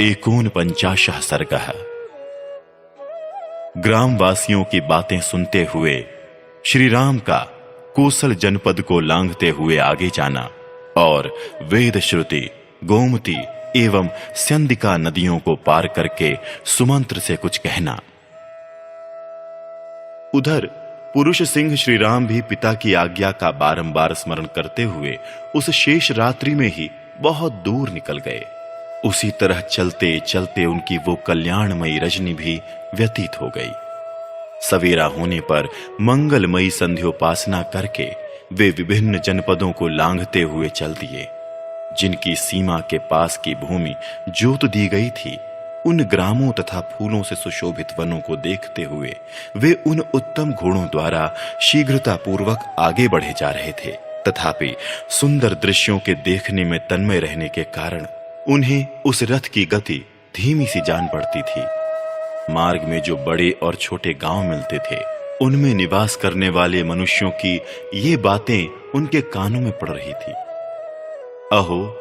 एकोनपंचाशः सर्गः। ग्रामवासियों की बातें सुनते हुए श्री राम का कोसल जनपद को लांघते हुए आगे जाना और वेद श्रुति, गोमती एवं स्यंदिका नदियों को पार करके सुमंत्र से कुछ कहना। उधर पुरुष सिंह श्री राम भी पिता की आज्ञा का बारंबार स्मरण करते हुए उस शेष रात्रि में ही बहुत दूर निकल गए। उसी तरह चलते चलते उनकी वो कल्याणमयी रजनी भी व्यतीत हो गई। सवेरा होने पर मंगलमयी संध्योपासना करके वे विभिन्न जनपदों को लांघते हुए चल दिए। जिनकी सीमा के पास की भूमि जोत दी गई थी, उन ग्रामों तथा फूलों से सुशोभित वनों को देखते हुए वे उन उत्तम घोड़ों द्वारा शीघ्रता पूर्वक आगे बढ़े जा रहे थे। तथापि सुंदर दृश्यों के देखने में तन्मय रहने के कारण उन्हें उस रथ की गति धीमी सी जान पड़ती थी। मार्ग में जो बड़े और छोटे गांव मिलते थे, उनमें निवास करने वाले मनुष्यों की ये बातें उनके कानों में पड़ रही थी। अहो,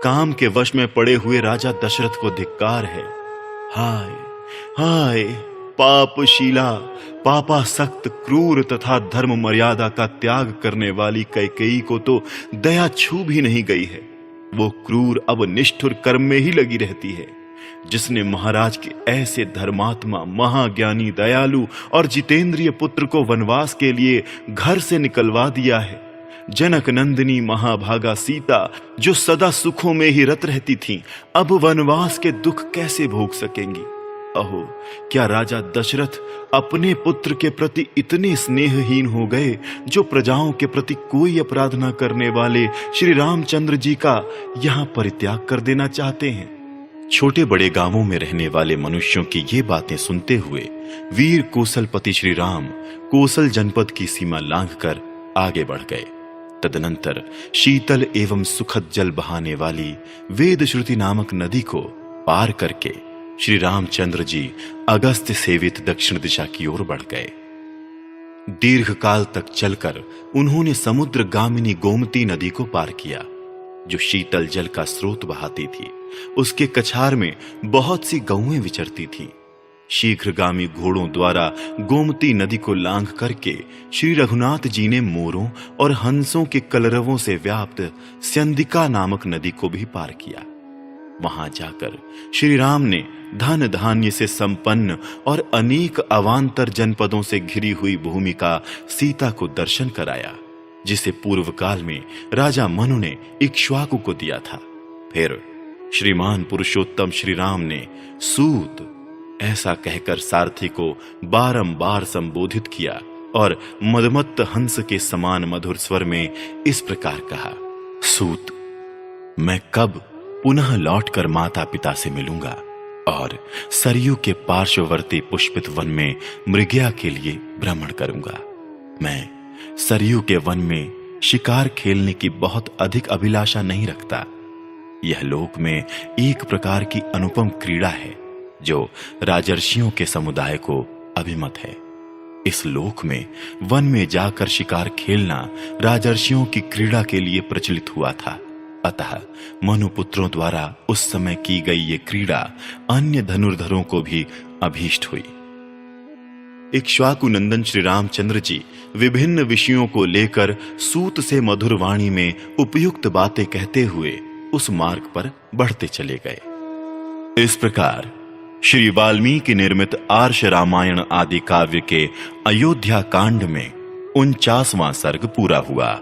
काम के वश में पड़े हुए राजा दशरथ को धिक्कार है। हाय हाय, पापशीला, पापासक्त, क्रूर तथा धर्म मर्यादा का त्याग करने वाली कैकेयी को तो दया छू भी नहीं गई है। वो क्रूर अब निष्ठुर कर्म में ही लगी रहती है। जिसने महाराज के ऐसे धर्मात्मा, महाज्ञानी, दयालु और जितेंद्रिय पुत्र को वनवास के लिए घर से निकलवा दिया है। जनक नंदिनी महाभागा सीता, जो सदा सुखों में ही रत रहती थीं, अब वनवास के दुख कैसे भोग सकेंगी। अहो, क्या राजा दशरथ अपने पुत्र के प्रति इतने स्नेहहीन हो गए, जो प्रजाओं के प्रति कोई अपराध न करने वाले श्री रामचंद्र जी का यहां परित्याग कर देना चाहते हैं। छोटे बड़े गांवों में रहने वाले मनुष्यों की ये बातें सुनते हुए वीर कौशलपति श्री राम कोसल जनपद की सीमा लांघकर आगे बढ़ गए। तदनंतर शीतल एवं सुखद जल बहाने वाली वेद श्रुति नामक नदी को पार करके श्री रामचंद्र जी अगस्त्य सेवित दक्षिण दिशा की ओर बढ़ गए। दीर्घ काल तक चलकर उन्होंने समुद्र गामिनी गोमती नदी को पार किया, जो शीतल जल का स्रोत बहाती थी। उसके कछार में बहुत सी गौएं विचरती थीं। शीघ्रगामी घोड़ों द्वारा गोमती नदी को लांघ करके श्री रघुनाथ जी ने मोरों और हंसों के कलरवों से व्याप्त स्यंदिका नामक नदी को भी पार किया। वहां जाकर श्री राम ने धन धान्य से संपन्न और अनेक अवान्तर जनपदों से घिरी हुई भूमि का सीता को दर्शन कराया, जिसे पूर्व काल में राजा मनु ने इक्ष्वाकु को दिया था। फिर श्रीमान पुरुषोत्तम श्री राम ने सूत ऐसा कहकर सारथी को बारंबार संबोधित किया और मदमत्त हंस के समान मधुर स्वर में इस प्रकार कहा, सूत, मैं कब पुनः लौटकर माता पिता से मिलूंगा और सरयू के पार्श्ववर्ती पुष्पित वन में मृगया के लिए भ्रमण करूंगा। मैं सरयू के वन में शिकार खेलने की बहुत अधिक अभिलाषा नहीं रखता। यह लोक में एक प्रकार की अनुपम क्रीड़ा है, जो राजर्षियों के समुदाय को अभिमत है। इस लोक में वन में जाकर शिकार खेलना राजर्षियों की क्रीड़ा के लिए प्रचलित हुआ था। अतः मनुपुत्रों द्वारा उस समय की गई ये क्रीड़ा अन्य धनुर्धरों को भी अभीष्ट हुई। इक्ष्वाकु नंदन श्री रामचंद्र जी विभिन्न विषयों को लेकर सूत से मधुर वाणी में उपयुक्त बातें कहते हुए उस मार्ग पर बढ़ते चले गए। इस प्रकार श्री वाल्मीकि निर्मित आर्ष रामायण आदि काव्य के अयोध्या कांड में 49वां सर्ग पूरा हुआ।